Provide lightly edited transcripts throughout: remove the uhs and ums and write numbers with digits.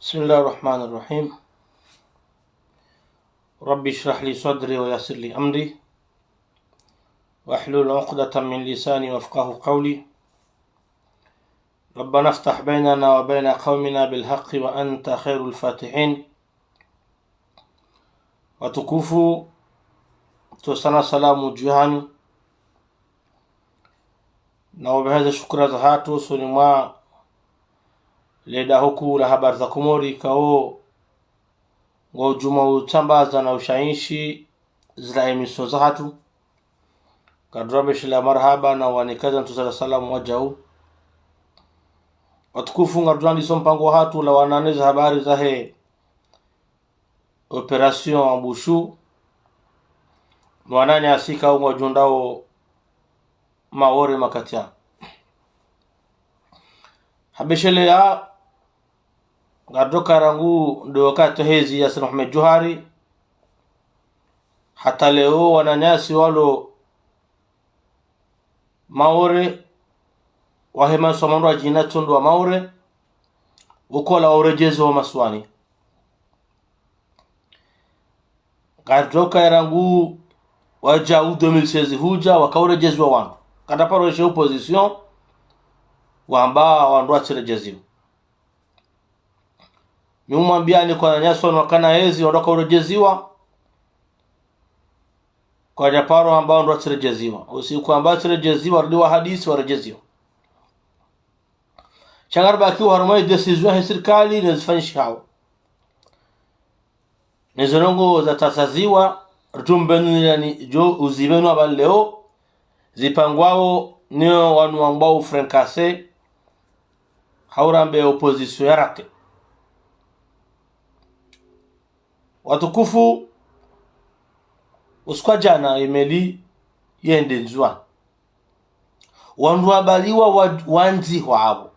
بسم الله الرحمن الرحيم. ربي اشرح لي صدري ويسر لي أمري واحلل عقدة من لساني وافقه قولي. ربنا افتح بيننا وبين قومنا بالحق وأنت خير الفاتحين. Watukufu, tusana salamu juhani na wabeheza shukura za hatu suni mwa leda huku la habari za Komori kao ngo juma utambaza na ushaishi zila emiso za hatu kadrabesh la marhaba na wanikaza tusala salamu wajau. Watukufu, ngadurani sompango hatu la wananeza habari za he operation ambushu mwanani asika ungo jundao maore makatia habeshele ya gadoka rangu ndo wakati hezi ya Sana Ahmed Johari. Hata leo wananyasi walo maore wahema somando jina tundu wa maore ukola urejezo wa maswani gadoka rangu waja u 2016 huja wakaurejezwa wandu kada paro she opposition wamba wandu achirejeziwa nyumwambiani kwa nyaso wakana hezi wandoka urejeziwa kwa japaro ambao ndo achirejeziwa usiku ambao achirejeziwa rudiwa hadisi warejeziwa changarba akiwa harumai decision ya serikali nezifanyisha hao nezonongo za tasaziwa rutumbenu yani jo uzibenu abali leo zipangwao niyo wanu ambao francase haurambe opposition yarate. Watukufu, usikwa jana imeli yende nzwa wandu wabaliwa wanzi wabo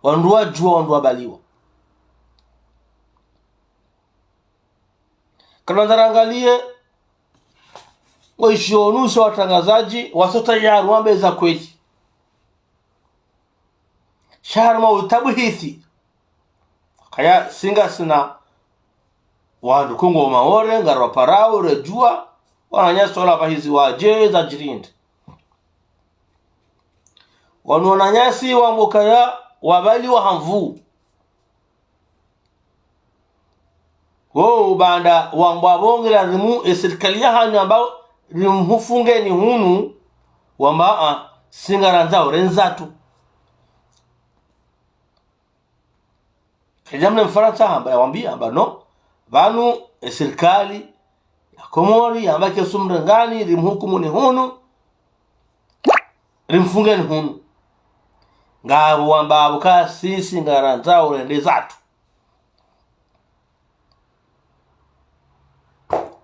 wandu wajua wandu wabaliwa kananzarangalie waishionusa watangazaji wasota yaru wambeza kweti sharma utabu hithi kaya singa sina wandu kungo maore ngarwa parao rejua wananyasi wala pahizi waje za jirindi wanu wananyasi wambukaya wabali wa hamvu banda wambwa bonge la rimu serikali ya hanyu ambao rimhufunge ni hunu wamba singaranzao renzatu kijamne mfaransa hamba ya wambia hamba no banu serikali ya Komori hamba kesumrengani rimhukumu ni hunu rimfunge ni hunu ngabu wamba abuka sisi ngaranzao rendezatu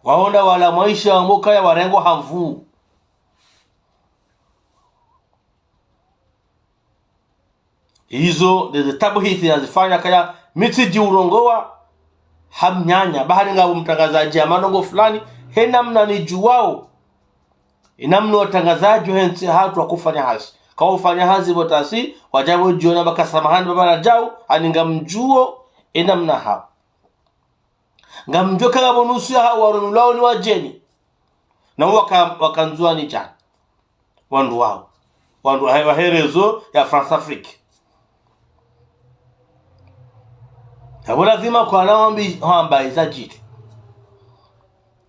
waonda wala maisha wamuka ya warengo hamvu hizo ndeze tabu hizi nazifanya kaya miti jiurongowa hamnyanya bahari ngabu mtangazaji ya manongo fulani henamna ni juwao inamnu watangazaji hensi hatu wa kufanya hazi kawa ufanya hazi botasi wajabu jiona baka samahani babana jau aninga mjuo inamna hao ngamjoka gabonusu ya warunulao ni wajeni na wakanzua ni jani wandu wao wandu waherezo ya France Afrique hapo lazima kwa naombi hamba izajiti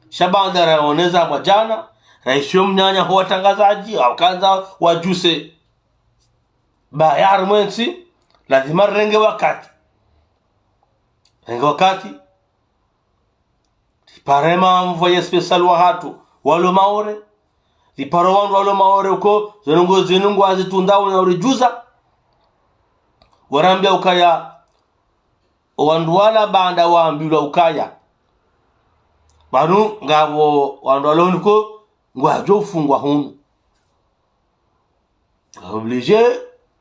shabanda raoneza mwajana raisho mnyanya huwa tangazaji wakaanza wajuse bayar mwensi lazima renge wakati parema mvoye special wa hatu walo maore liparo wandu walo maore uko zinungu azitundao na urijuza warambia ukaya wandu wala banda waambilwa ukaya banu ngabo wandu walo niko ngwajo ufungwa hunu oblige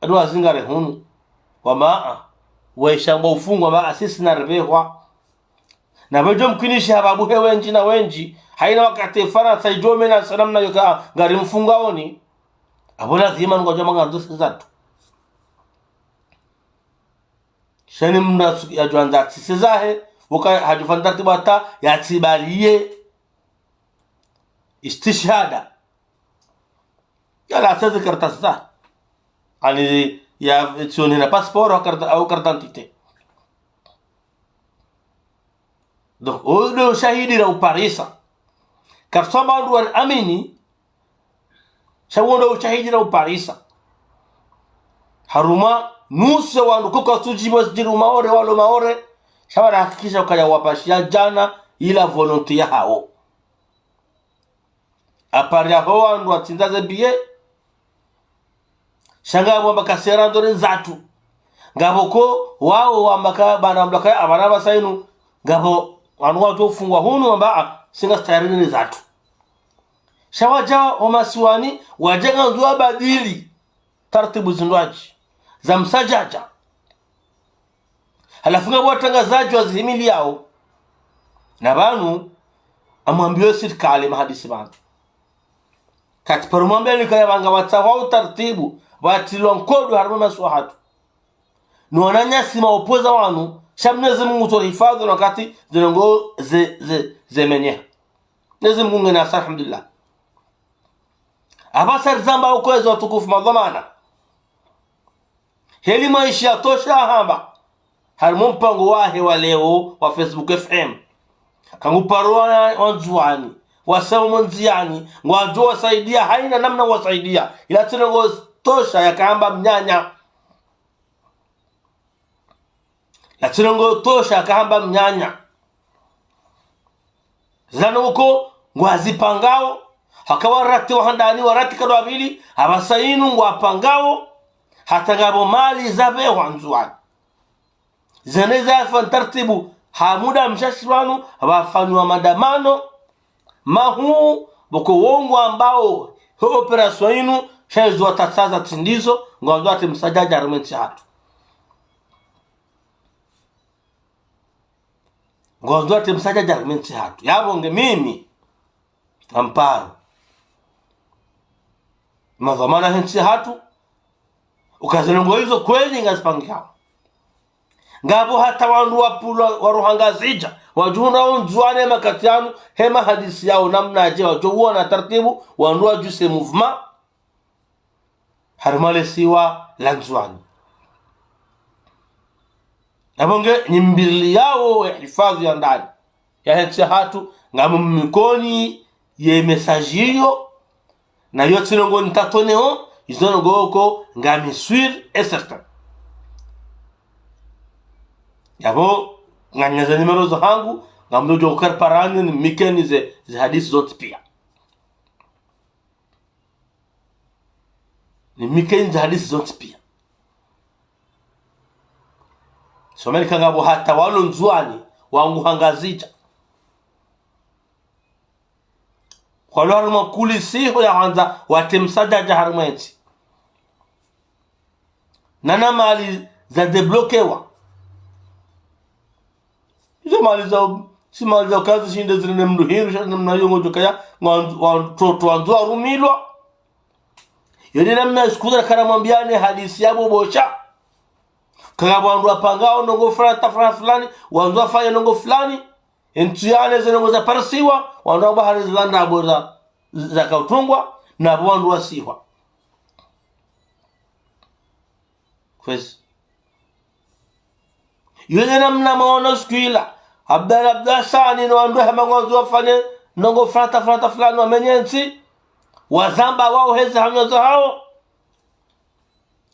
adwa zingare hunu wama waishamba ufungwa ba asisi na rebehwa na bejo mkinisha babu he wenji na wenji haina wakati Faransa ijome na salam na yoka ngari mfungaoni abola zima ngojo manga ndosi zatu shani mna ya juanza tisizahe waka hajufanya taratibu hata yatibalie istishhada yala sasa karatasi za ani ya sioni na passport au carte d'identité. Donc odo shahidi na uparisa kasoma ndu amini shawondo ushahidi na uparisa haruma nusu wandu kuka sujibo jiru maore walo maore shawara hakikisha ukaya wapashia jana ila volonté ya hao apari aho wandu atindaze biye shanga mwamba kasera ndore nzatu ngaboko wao wambaka bana mlaka abana basainu ngabo wanu watu ufungwa hunu wamba singa starini ni zatu shawaja omasiwani wajenga nzua badili taratibu zindwaji za msajaja halafu ngabo watangazaji wa zihimili yao na banu amwambiwe sirikali mahadisi banu kati parumwambia nikaya banga watawau taratibu watilwa nkodu haruma masuahatu nuwananya sima opoza wanu shamnezi mungu tori hifadhu na wakati zinongo zemenye nezi mungu ngena asa alhamdulillah abasar zamba ukwezi watukufu madhamana heli maisha ya tosha hamba harimu mpango wahe wa leo wa Facebook FM kanguparuwa wanzuani wasawa mwanziani ngwajua wasaidia haina namna wasaidia ila tinongo tosha ya kaamba mnyanya latinongo tosha kahamba mnyanya zanuko ngwazipangao hakawa rati wahandani warati kado abili abasainu ngwapangao hata ngabo mali zabe wanzuani zeneza fantartibu hamuda mshashwanu abafanywa madamano mahu boko wongo ambao ho operation inu shezo tatsaza tindizo ngwando ati msajaja armenti hatu ngwando ati msajaja armenti hatu yabonge mimi amparo madhamana hensi hatu ukazenongo hizo kweli ngazipangia ngabo hata wandu wapula waruhangazija wajuna unzwane makatianu hema hadisi yao namna aje wajokuwa na taratibu wandu wajuse movement harmale siwa lanzwani nabonge nyimbili yao ya hifadhi ya ndani ya hensi hatu ngamu mikoni ye messagiyo na yote nongo nitatoneo izono goko ngami suir et certain yabo nganyaza nimero za hangu ngamdo jokar parani mikeni ze hadisi zote pia ni mikeni za hadisi zote pia someli kangabo hata walo nzuani wangu hangazija kwa lo haruma kulisi ho ya hanza watemsaja harumenti nana mali za deblokewa hizo mali za si mali za kazi shinde zile mduhiru shinde mnayongo jokaya watoto wanzua rumilwa yoni namna sikuza karamwambiane hadisi yabo bocha kangabo wandu apangao nongo fulani wanzua fanya nongo fulani entuyane zinongo za parasiwa wandu bahari zilanda aboza za kautungwa na wandu wasiwa kwezi yoni namna maona sikuila abda sani no wandu hema wandu wafanye nongo fulani wamenyensi wazamba wao hezi hanyozo hao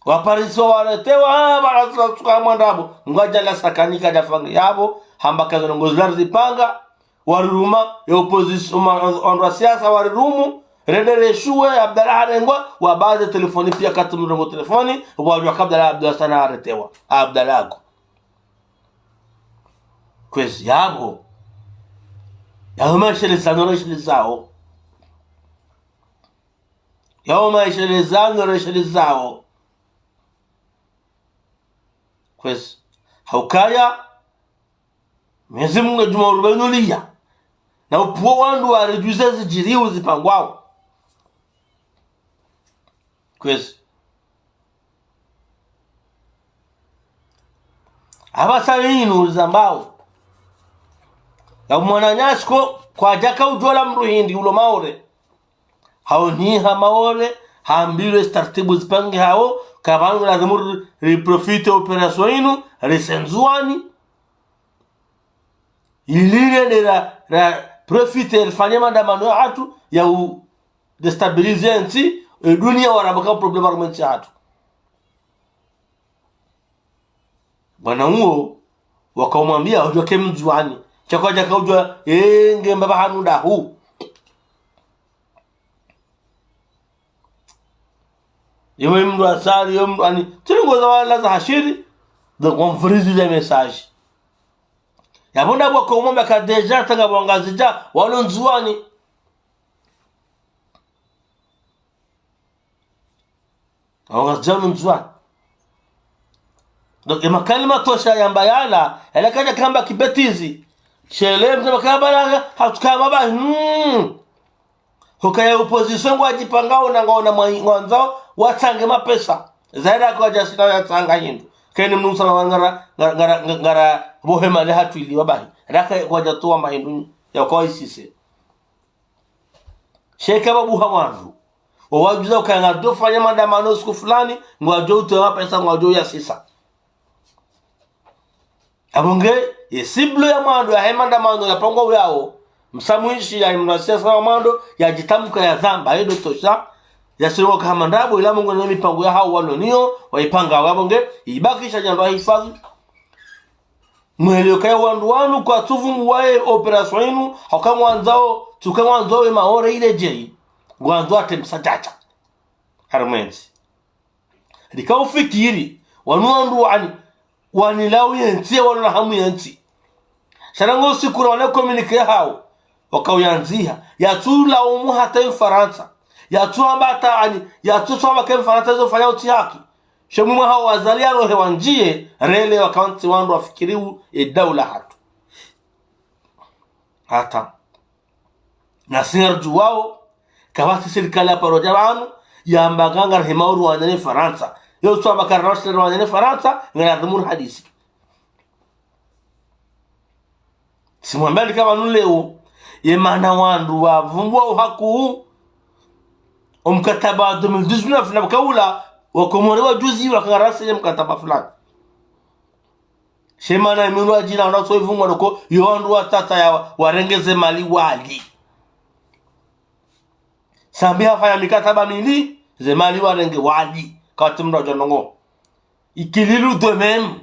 wapariswa waletewa barasa suka mwandabo ngwaja la sakanika jafangi yabo hambaka zonongo zlarzi panga waruma ya opposition on siasa warirumu redere shuwe Abdallah arengwa wa baadhi telefoni pia katumrongo telefoni wa kabla Abdallah sana aretewa Abdallah kwezi yabo yawma shelezano reshelezao yawma shelezano reshelezao kwezi haukaya Mwenyezi Mungu juma urubenulia na upuo wandu warejuze zijiriu zipangwao kwezi abasalinu zambao na mwananyasko kwa jaka ujola mruhindi ulo maore hao ni ha maore haambile taratibu zipange hao kabangu lazima riprofite operation inu risenzuani ilile de la profite elfanye maandamano ya watu ya destabilize nchi dunia wanaboka problem argument ya watu bwana huo wakamwambia ujoke mjuani chakaja kaujwa ngemba bahanu dahu yewe mdu asali yomdu ani tulingo za wala za hashiri de konfrizi de message yabonda bwa ko momba ka deja tanga bongazija walo nzuani awazanu nzuani donc makalima tosha yambayala elakaja kamba kibetizi shele mtama kabala hatukama ba hukaya opposition gwajipangao na ngona mwanzao watange mapesa zaida kwa jasita ya tanga hindu kene mnusala ngara bohema le hatu ili wabahi raka kwa jatoa mahindu ya kwa isise sheka babu hawandu wawajuza ukanga dofanya maandamano siku fulani ngwajo utoa pesa ngwajo ya sisa abonge yesiblo ya mando ya maandamano ya pango yao msamuishi ya mnasiasa wa mando ya jitamka ya zamba hiyo tosha ya sio kama ndabo ila Mungu na mipango ya hao walonio waipanga wabonge ibakisha jando hifadhi mweleo kaya wandu kwa tuvu wae operation inu hakamwanzao tukamwanzao maore ile jei gwanzo atemsajaja harmenzi likao fikiri wanwandu wanilau yenti wana hamu yenti sharango sikura wana communique hao wakauyanzia yatula umu hata Faransa yatu ambata ani yatu soma kwa Faransa zo fanya uti haki shemu hao wazaliano hewanjie rele wakaunti wandu wafikiriu daula hata na sinarju wao kawati serikali hapa rojabanu ya mbaganga himauru wanene Faransa yo soma karashler wanene Faransa ngadhumur hadisi simwambali kama nuleo yemana wandu wavumbwa uhaku mkataba 2019 na kaula wakomolewa juzi wakarasa mkataba fulani shemana imunu ajina na soivumwa noko yoandu watata ya warengeze mali wali sambia fanya mikataba mili ze mali warenge wali kati mrojo nongo ikililu de même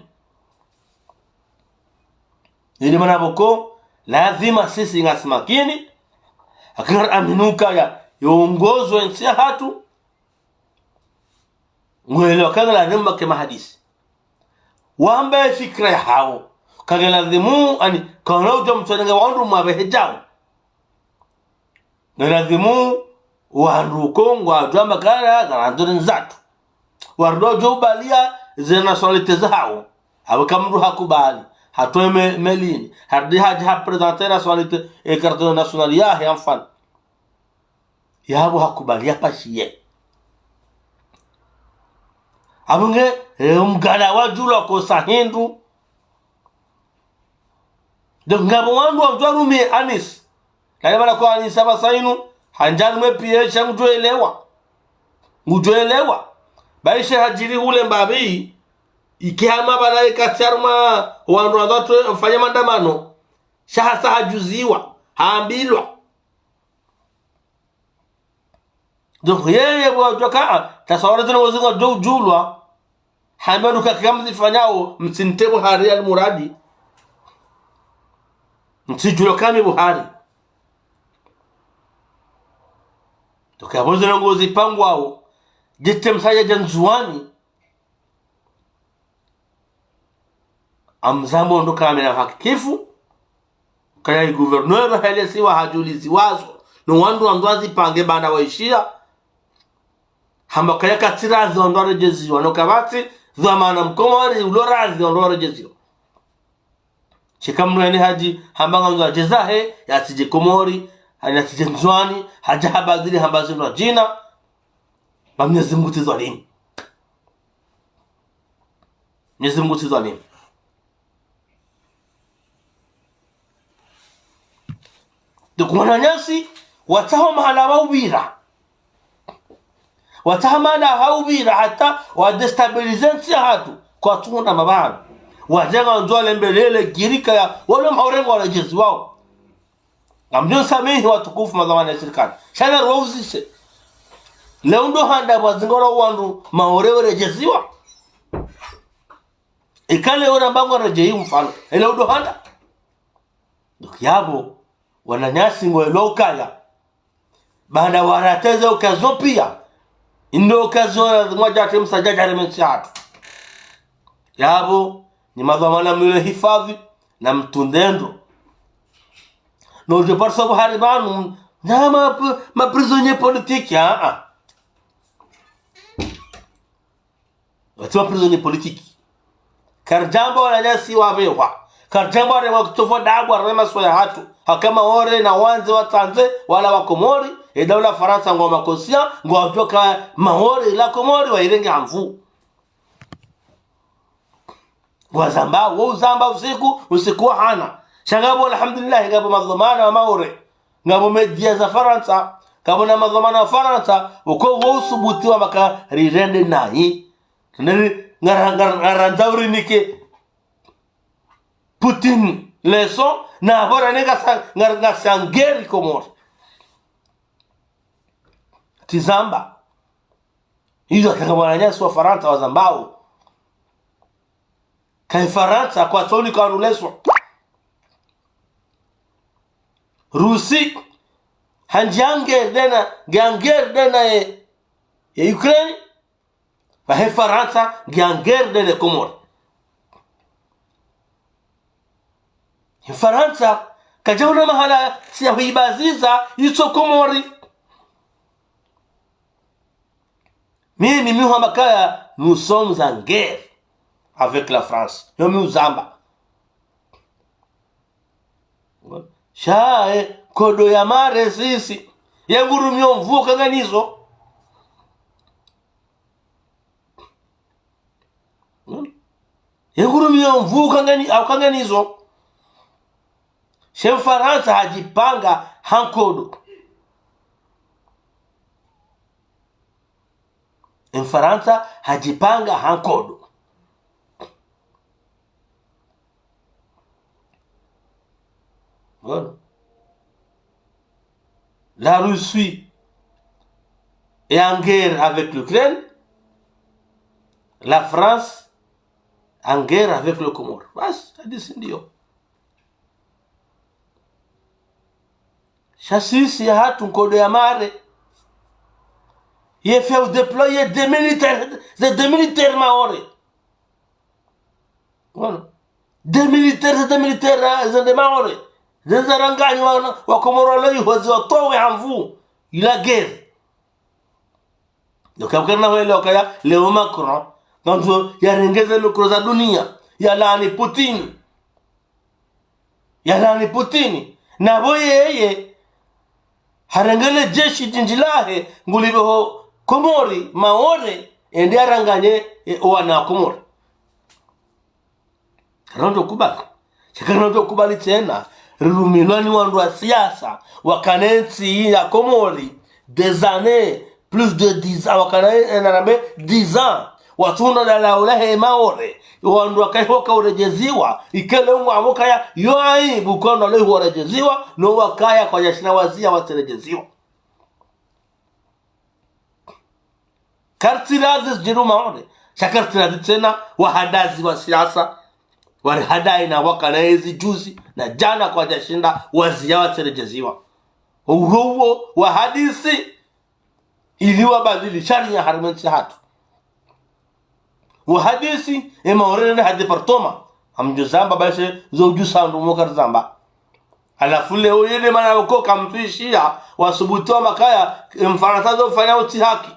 ili manaboko lazima sisi ngasimakini akara aminuka ya yongozo nchi hatu mwelewa kanga lazima kama hadisi wamba fikra ya hao kanga lazimu ani kana ujo mtwenga wandu mabehejao na lazimu wandu kongwa jamba kala garandoni nzatu wardo jo balia ze nationalite zao hawo kamru hakubali hatoe melini hardi haja representer nationalite e carte nationale ya enfant yabo hakubali yapashie abunge mgala wajula ko sahindu de ngabo wandu wamtwarumi anis kale bala ko anis abasainu hanjani mepie changuelewa ngujoelewa baisha hajiri ule mbabi ikihama bala ikacharma wandu watu fanya maandamano shahasa hajuziwa haambilwa donc yeye bwajoka tasawara tena wazinga julwa hamadu kama zifanyao msintebo hari al muradi msijulo kama Buhari tokabozo ngozi pangwao jitem saya janzuani amzambo ndo kamera hakifu kaya gouverneur halesi wa hajulizi wazo no wandu andwazi pange bana waishia hamba kaya katirazi ondore jezi wanokabati zamana mkomori ulorazi ondore jezi shikamnu yani haji hamba ngwa jezahe yatije komori anatije nzwani haja habadili hamba zino jina Mwenyezi Mungu tizalini Wananyasi wataho mahala waubira, wataha mahala haubira hata wadestabilize nsi hatu kwa tuna mabana wajenga nzole mbelele girika ya wale maurengo warejezi wao amjon samihi watukufu mazamani ya serikali shana rwuzise leo ndo handa wazingoro wandu maorewe rejeziwa ikale ora mbango rejei mfano leo ndo handa yabo wananyasi ngwelo kaya baada warateza ukazo pia indo ukazo moja temsa jaja remensiatu yabo ni madhamana mle hifadhi na mtundendo no je par sabu haribanu na ma prisonnier politique watu prisonnier politique karjambo wananyasi wabewa karjambo wa kutofa dabu arema soya hatu hakama ore na wanze watanze wala wakomori edaula Faransa ngoma kosia ngwa mahori la komori wa irenge hamvu wazamba wuzamba usiku hana shangabo alhamdulillah ngabo madhamana wa maore ngabo media za Faransa ngabo na madhamana wa Faransa uko usubuti wa maka rirende nahi ngaranzauri nike Putin leso na bora nega sangeri komori tizamba hizo atakabwananyasi wa Faransa wa zambao kai Faransa kwa toni kanuleswa Rusi hanjange dena ganger dena ya Ukraine wa Faransa ganger dena Komor Faransa kajauna mahala siya huibaziza yuso Komori mimi Muhamakaya nous sommes en guerre avec la France. Yomi uzamba. Shae kodo ya mare sisi. Yenguru mvu kanganizo. Yenguru mvu kanganizo. Shem Faransa hajipanga hankodo. Faransa hajipanga hankodo. Voilà. La Russie est en guerre avec l'Ukraine. La France en guerre avec le Comore. Bas, hadisindio. Chassis ya hatu nkodo ya mare. Il fait déployer des militaires maori. Voilà. Des militaires maori. Des arangani wa Komoro yuhozi watowe hamvu. Il a guerre. Donc abkana wele wakaya Leo Macron. Nanzo ya rengeze lukro za dunia. Ya laani Putin. Na boye yeye. Harengele jeshi jinjilahe ngulibeho Komori maore ende aranganye wana Komori. Kanondo kubali tena rumiloni wandu wa siasa wakanensi ya Komori des années plus de 10 ans wakanensi 10 ans watuna dala ulahe maore wandu wakaihoka urejeziwa ikele amoka ya yoai bukono lehu urejeziwa no wakaya kwa yashina wazia watirejeziwa kartirazi jiru maore shakartirazi tena wahadazi wa siasa warihadai na wakanaezi juzi na jana kwa jashinda wazia watirejeziwa uhuo wahadisi iliwa badili shari ya harimensi hatu wahadisi maorene hadi partoma amjuzamba bashe zoju sandu mokar zamba alafu leo yele mana uko kamtuishia wasubutoa makaya mfaratazo fanya utihaki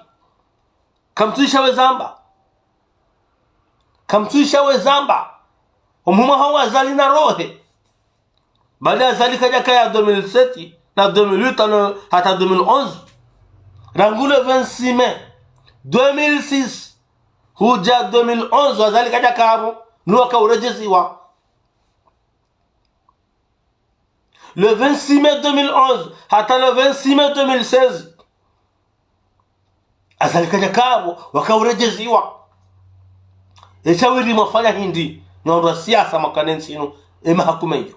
kamtuisha wezamba umuma hawa zali na rohe baada ya zali kaja kaya 2007 na 2008 hata 2011 rangule 26 mai 2006 huja 2011 wazali kaja kabo nuwaka urejeziwa le 26 mai 2011 hata le 26 mai 2016 azalikaja kabo wakaurejeziwa echawiri mafanya hindi nyondo siasa makanensi ino ema hakuma hiyo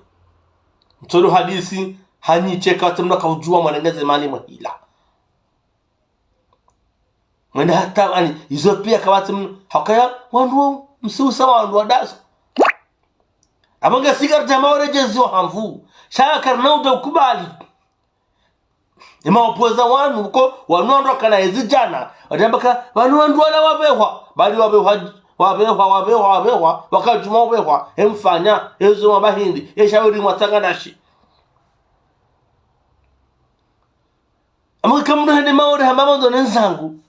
mtodo hadisi hanyicheka tumna kaujua mwanengeze mali mahila mwenda hata ani izo pia kawatu hakaya wandu msusa wandu wadasa abanga sigar jamaa rejeziwa hamvu shaka nauda ukubali ema opoza wanu uko wanu kana ezijana wadambaka wanu wala wabehwa bali wabehwa wakajuma wabehwa emfanya ezo mabahindi eshauri mwatanganashi amaka mno hende maore hambama ndo nenzangu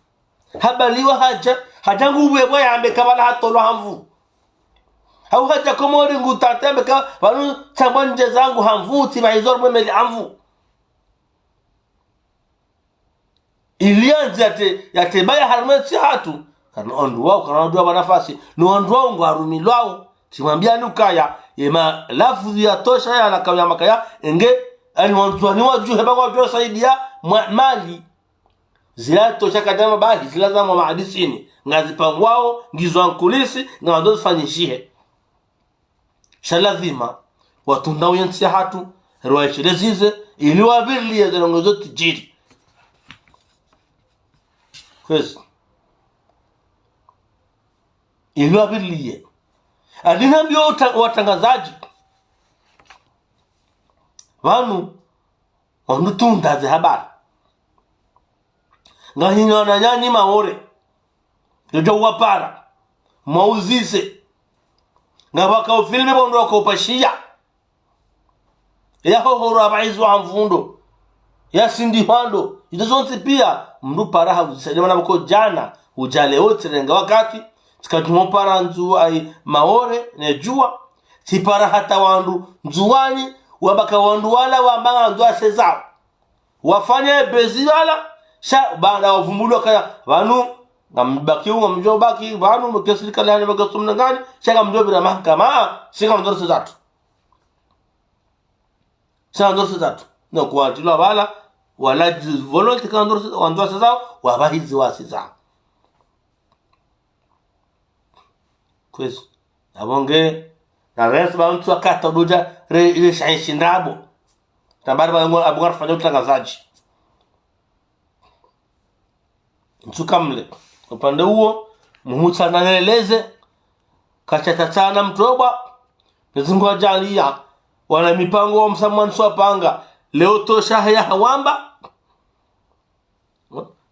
habaliwa hajangu ubebwa yambe kabala hatolo hamvu au haja komori ngutatembe ka wanu tambanje zangu hamvuti baizor mwemeli hamvu ilianza yate baya harmeti hatu kana ondu wao kana ondu nafasi no ondu wao ngwarumilwao timwambia nukaya yema lafzi ya tosha ya nakawya makaya enge ani wantu ni waju heba kwa jua saidia mali zila tosha kadama bahi zila za maadisini ngazipangwao ngizwa nkulisi ngando fanyishihe shalazima watundao yansi hatu roaishirezize ili wabirli ya zongozo tijiri kwezi ili wabirli adinambio watangazaji wanu wanutundaze habari ngahinyo na nyani maore jojo wapara mauzise ngabaka ufilme bondo akopashia ya hohoro abaizo amvundo ya sindi hando izonzi pia mndu para hauzisaidia nabako jana ujale wote renga wakati tikatumo para nzu ai maore ne jua tipara hata wandu nzuwani wabaka wandu wala wambanga nzu asezao wafanye bezilala sha banda wavumbulwa kaya wanu ngambakiu ngamjobaki wanu mkesilika lani bagasumna ngani shaka mjobira mahakama sika ndorse zatu no kuatilo bala wala volonté ka ndorse wandorse zao wabahizi wasiza kwezo abonge na rest ba mtu akata doja re shindabo tabari ba abunga fanya utangazaji mtukamle upande huo mumuta naneleze kachatatana mtoba nizungu ajalia wana mipango wa msamwansu wapanga leo tosha haya hawamba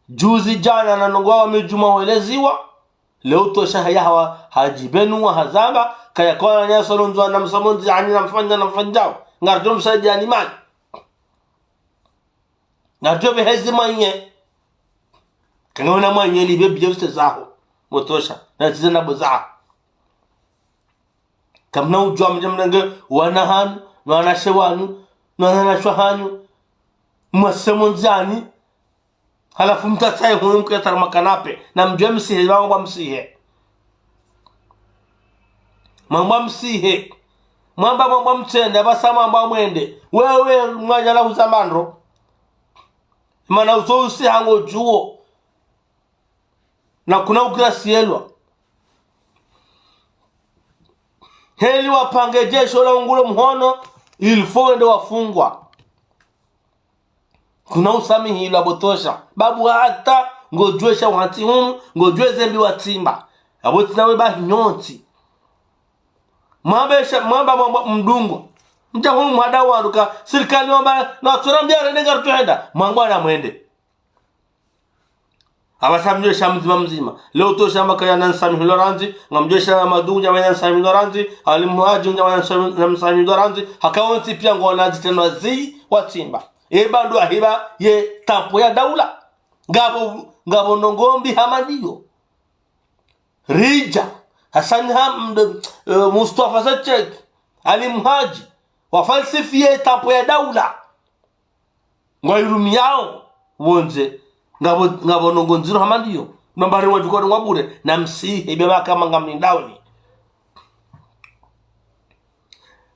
juzi jana na nongwa wa mijuma weleziwa leo tosha haya hawa hajibenu wa hazamba kaya kwa na nyaso lonzwa na msamonzi ani na mfanjao ngardo msaji animali ngardo behezi manye kangona manye libe biyose zaho motosha na tizena boza kamna ujwa mjamnenge wanahan wana shewanu wana shwahanu mwasemonzani halafu mtataye huyo mketa makanape na mjwe msihe mambo msihe mambo mtende basa mambo mwende wewe mwanya la uzamandro mana usosi hango juo na kuna ugrasielwa heli wapange jesho la ungulo mhono ilifo ende wafungwa kuna usamihi la botosha babu hata ngojwesha wanti hunu ngojweze mbi watimba aboti nawe ba nyonti mwamba mdungo mja hunu mwada waruka serikali wamba na tura mjare nenga rutuhenda mwangwa na mwende abasamjwe mzima leo to shamba kaya nansami hiloranzi ngamjesha madunja wana nansami hiloranzi alimuaji unja wana nansami hiloranzi hakawonti pia ngona ziteno zi watimba bando ahiba ye tampo ya daula ngabo nongombi hamadiyo rija Hassan Hamd Mustafa Sachek alimuhaji wafalsifie tampo ya daula ngwairumiao wonze ngabo nongonziro hamadiyo nambari wajukoni wabure na msihe beba kama ngamni dawni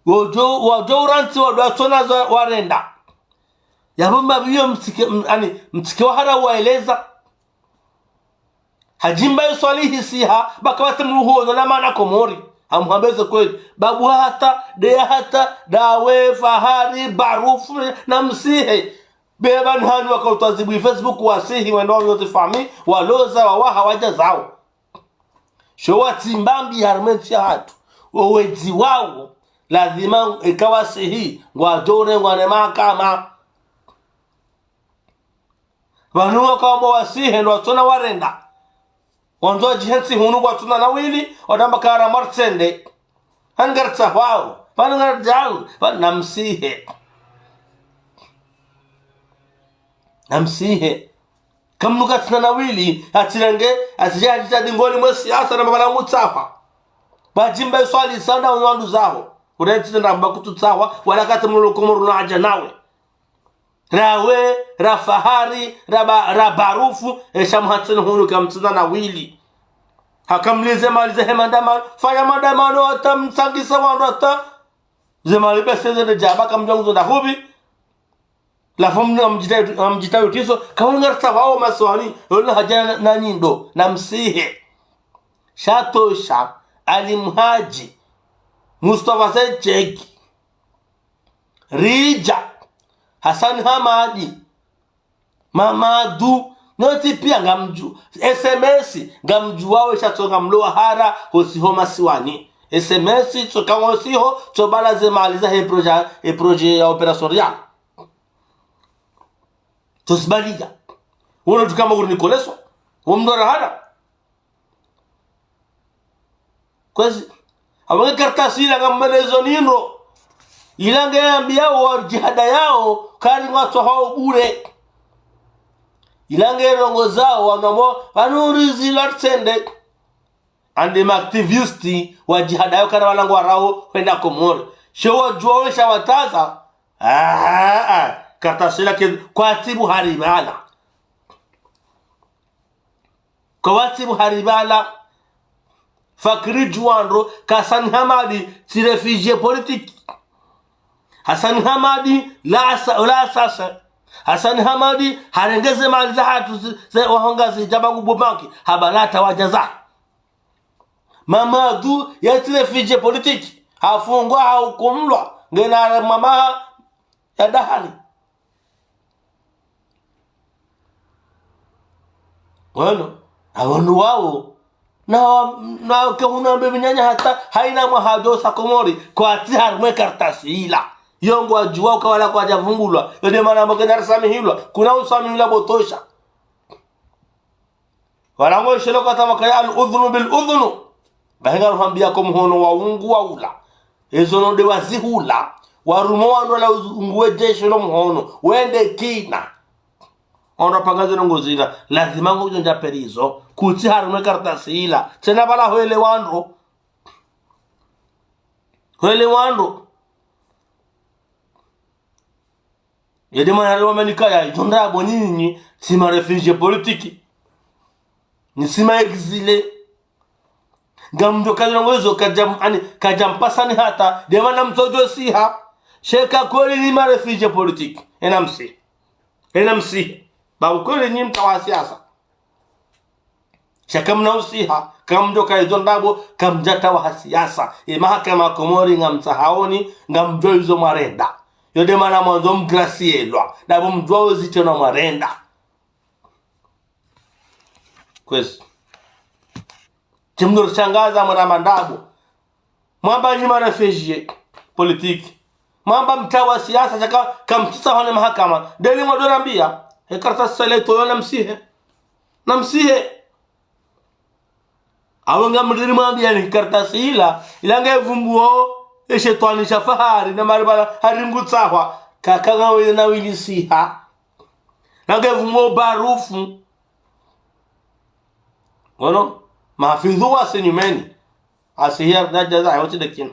wojo uranti wadwatona za warenda yabumba biyo mtike wahara waeleza hajimba yuswalihi siha bakawate mruhuo na maana komori amhambeze kweli babu hata de hata dawe fahari barufu na msihe beba nhani wakautazibu Facebook wasihi wendao yote fami waloza wawaha waja zao showati mbambi harmenti ya hatu wawezi wao lazima ikawa sihi ngwajone ngwane mahakama wanuwa kama wasihe ndo watona warenda wanzo jihensi hunu watuna nawili wadamba kara martsende hangartsa wao pangarjao namsihe kamnuka tsina nawili atirenge atijadi tadingoli mwe siasa na mabala mutsafa bajimba swali sana wandu zao uretse ndamba kututsawa wala kati mulukomoro na aja nawe rawe rafahari rabarufu eshamhatsini hunu kamtsina nawili hakamlize malize hemandama fanya mandamano atamsangisa wandu ata zemali beseze de jaba kamjongo da hubi la famna amjitayo tiso kawangarta wao maswani wala hajana na nyindo na msihe shatosha alimhaji Mustafa Said Rija Hassan Hamadi Mamadu noti pia ngamju SMS ngamju wao shatonga mloa hara hosihoma siwani SMS tsokango siho tsobala zemaliza he projet ya operasoria tosbaliga wono tukama uri Koleso womdora hara kwezi abanga kartasi ila ngamelezo nino ilange ambia wa jihada yao kari watu hao bure ilange rongo zao wanamo wanurizi latsende ande activisti wa jihada yao kana walango warao kwenda Komoro showa juo shawataza kartasi lake kwa tibu haribala kwa tibu haribala Fakri Juandro Hassan Hamadi si refugee politique Hassan Hamadi la sasa Hassan Hamadi harengeze mali za hatu za wahongazi jabangu bobanki habalata wajaza Mamadu ya si refugee politique hafungwa hukumlwa ngena mama ya dahali bueno awonu wao na kuna mbebinyanya hata haina mahado sakomori kwa tiharmwe kartasi ila yongo ajua kwa wala kwa javungulwa yode mana magana samihilwa kuna usamihila botosha wala ngo shelo kwa tamakaya al udhunu bil udhunu bahenga ruhambia ko muhono wa ungu wa ula ezono de wazihula warumo wanu la unguwe jesho lo muhono wende kina onda pangazo ngozira lazima ngojonja perizo kuti harumwe kartasi ila tena bala hoele wandro yede manalo manika ya jonda bonini sima refugee politique ni sima exilé gamdo kazo ngozo kajampasani hata de mana mtojo siha sheka kweli ni ma refugee politique enamsi ba ukweli ni mtawa siasa shakamna usiha kamdo kaizondabo kamjata wa siasa mahakama Komori ngamsahaoni ngamjoizo marenda yode mana mwanzo mgracielwa dabo mjwao zitona marenda kwesi chimnur shangaza mwanamandabo mwamba ni refugee politique mwamba mtawa siasa chaka kamtisa hone mahakama deli mwadorambia hekarta sale toyo namsihe awanga mdiri mwambia ni kartasi ilange vumbuo eshetwani shafahari na maribala haringutsawa kakanga wena wilisiha lange vumbuo barufu wono mahafidhu wasenyumeni asihia najaza yote dekina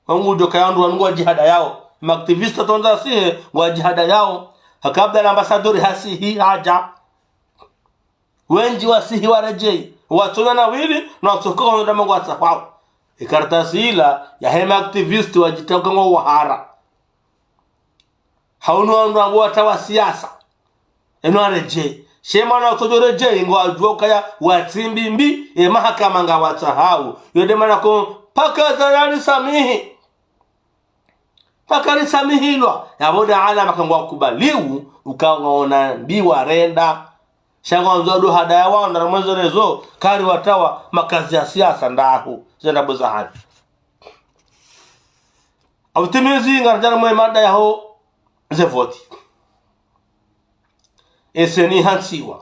wangu doka yandu wangu jihada yao maktivista tonza sihe wa jihada yao hakabda na ambasadori hasihi haja wenji wasihi warejei watuna na wili na watoko na mungu atafao Ikaratasi ila ya hema activist wajitoka ngo wahara. Haunu wandu watawa siasa. Eno areje. Shema na utojoreje ngo ajuoka ya watimbi mbi mahakama nga watahau. Yode manako paka zayani samihi. Paka ni samihilwa. Yaboda ala makangwa kubaliu ukaona mbiwa renda. Shanga nzodo hadaya wao na mwanzo rezo kari watawa makazi ya siasa ndahu zenda bozahani. Awutimizi ngarjana mwe mada yaho ze voti. Eseni hansiwa.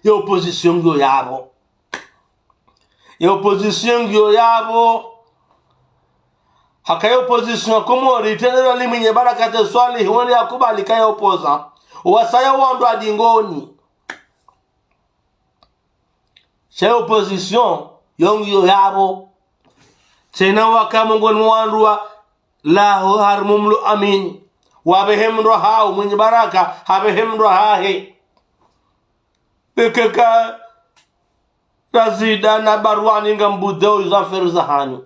Yo opposition gyo yabo. Yo opposition gyo yabo. Hakayo opposition komo ritendera liminye barakate swali huoni yakubali kaya opoza. Wasaya wandu adingoni. Chez opposition yongyo yabo tena wakamongoni mwanduwa la harmumlu amin wabehemro hao mwenye baraka habehemro hahe bekeka razida na barwani ngambudeo uzaferu zahanyu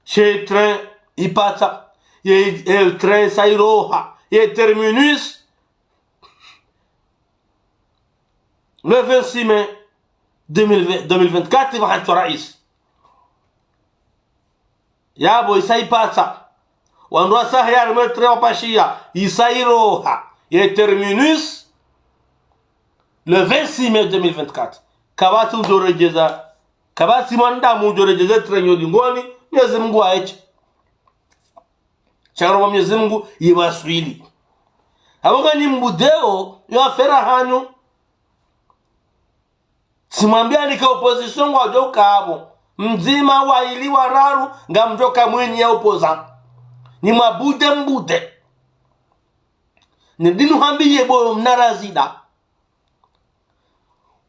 chez train ipata ye train sairoha ye terminus le 26 mai 2024 va être rais. Yabo isaipata. Wandwa sahya metre wapashia isairoha ye terminus le 26 mai 2024. Kabati ujorejeza. Kabati mandamu ujorejeza trenyo lingoni. Mwenyezi Mungu aeche. Charo Mwenyezi Mungu yibaswili. Haboga ni mbudeo yo afera hanyu. Simwambia nika opposition wa joka hapo. Mzima wa ili wararu nga mjoka mwenye ya opoza. Ni mbude. Ni dinu hambi yebo mnarazida.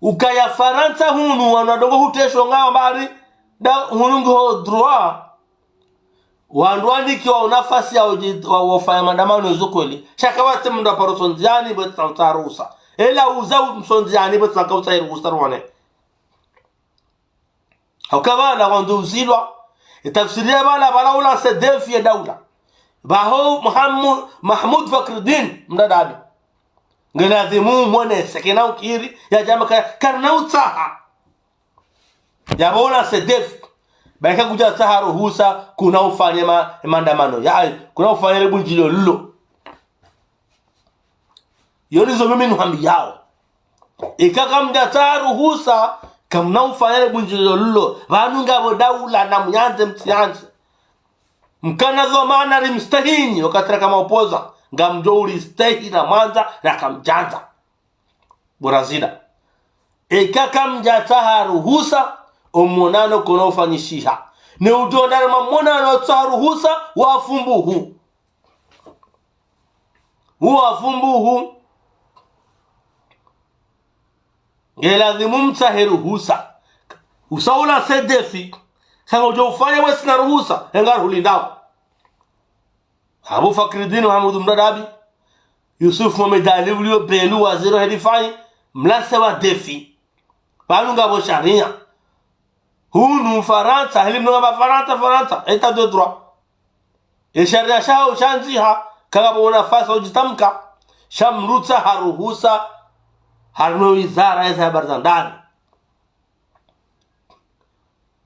Ukaya Faransa hunu wanadongo hutesho nga mbari. Da hunu ngo droit. Wanduandi kiwa unafasi ya wafaya mandamano uzukweli. Shakawate mnda parosonziani beta utarusa. Ela uzau msonziani beta kauta irusa rwane. Hukabana wandu uzilwa itafsiria bala ula sedefi ya daula baho Mahmud Fakhruddin mdadabi ngelazimu mwone sekena ukiri ya jamaka karna utaha ya bola sedefi baika kuja taha ruhusa kuna ufanye maandamano ya kuna ufanye bunjilo lulo yonizo mimi nuhambi yao ikaka mjata ruhusa kamna ufanyale bunjilo lulo vanu ngabo daula na mnyanze mtianze mkana zomana rimstahini wakatira kama opoza ngamjouri stahi na mwanza na kamjanza burazida ikaka mjata ruhusa omonano kuna ufanyishiha ni udonare mamonano tsa ruhusa wafumbuhu ngelazimu mtahe ruhusa usaula sedefi kama ujo ufanya wesi na ruhusa engar hulindao Abu Fakhruddin Mahmud Mdadabi Yusuf Mohamed Ali ulio belu waziri hedifai mlase wa defi banu ngabo sharia hunu Faransa helimu ngaba Faransa eta de droit e sharia shao shanziha kama bona fasa ujitamka shamruta haruhusa harno wizara ya barzandani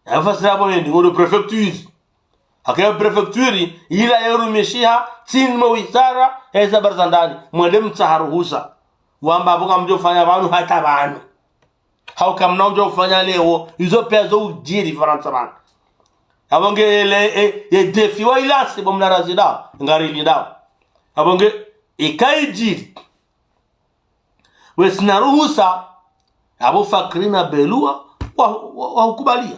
afasira bone ngo prefecture hakaya prefecture ila yerumeshiha tinmo wizara ya barzandani mwende mtaharuhusa wamba boka mjofanya banu hata banu hau kamna mjofanya leo hizo pezo ujiri Faransa bana abonge ye defi wa ilasi bomna razida ngari lidao abonge ikaijiri wesina ruhusa Abu Fakrina belua wa hukubalia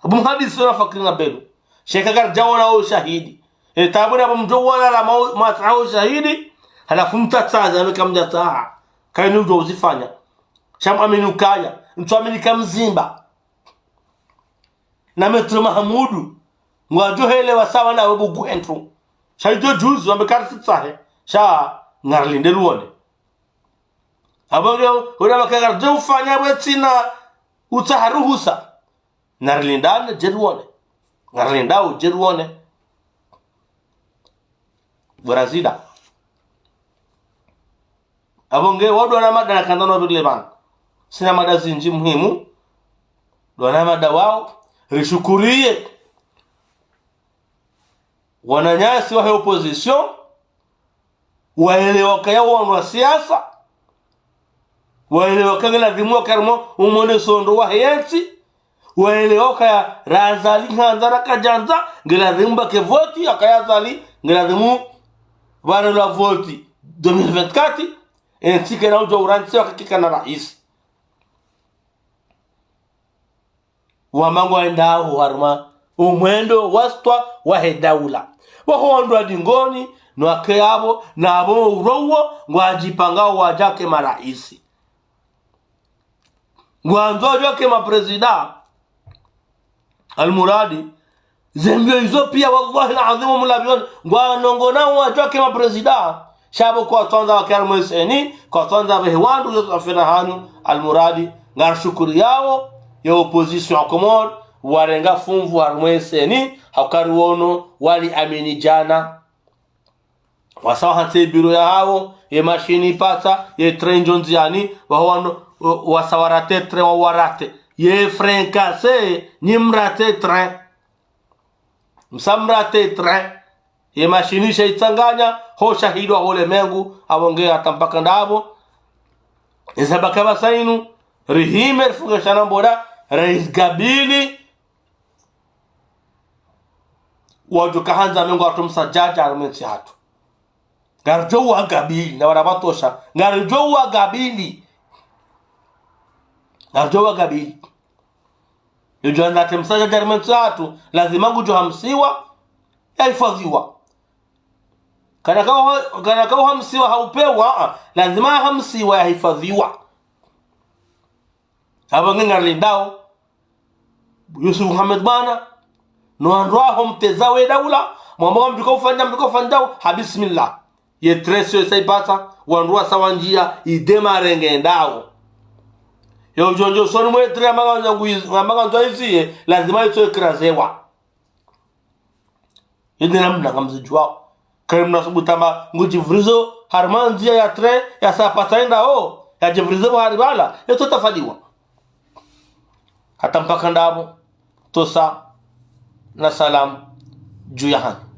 Abu Mhadisi wa Fakrina belu shekagar jawala au shahidi tabuna Abu Mjawala la matrao shahidi halafu mtataza mekamjataa kainu ndo uzifanya sham aminu kaya mtu aminika mzimba na Metro Mahamudu ngwajohele wasawa na webu guentru shaijo juzu wamekarti tsahe sha ngarlinde ruone abonge ora makagar je ufanya wetina utaharuhusa narlindane jeruone narlindao jeruone Brazida abonge wadwana mada na kandano bile bana sina mada zinji muhimu dwana mada wao rishukurie wananyasi wa opposition waelewa kaya wa siasa waelewa kanga lazima karmo umone sondo wa hensi waelewa kaya razali hanzara kajanza ngela zimba ke voti akaya zali ngela zimu bana la voti 2024 entika na ujo uransi wakika na rais wa mango endao harma umwendo wastwa wa hedaula wahondo dingoni no akeyabo nabo urowo ngwajipangao wajake maraisi ngwanzo joke mapresida almuradi zembio hizo pia wallahi alazim mulabion ngwanongona wajake mapresida shabo kwa tonza wakalmo seni kwa tonza behwandu yosafina hanu almuradi ngar shukuri yao ya opposition komor warenga fumvu harmweseni hakari wono wali amini jana wasawa hante biro ya hao ye mashini pata ye train jonziani wahwano wasawarate train wawarate ye frenkase nimrate train msamrate train ye mashini shaitanganya ho shahidwa hole mengu abonge atampaka ndabo ezabaka basainu rihimer fungashana mbora rais gabili wajuka hanza mengu atumsa jaja armensi hatu garjo wa gabili na wanabatosha garjo wa gabili yojo anda temsa jaja armensi hatu lazima kujo hamsiwa yaifadhiwa kana kao hamsiwa haupewa lazima hamsiwa yahifadhiwa haba ngarlindao Yusuf Muhammad bana no anroho mtezawe daula mwamba mjiko ufanya habismillah ye tresio saipata wanrua sawanjia idema ndao yo jonjo sonu mwetre amanga nzoizie lazima itoe krazewa yedena mna ngamzijwa karimna subutama ngujivrizo harmanzia ya tre ya sapataenda ya jivrizo haribala yeto tafadiwa hata mpaka ndabo tosa na salam juu ya hani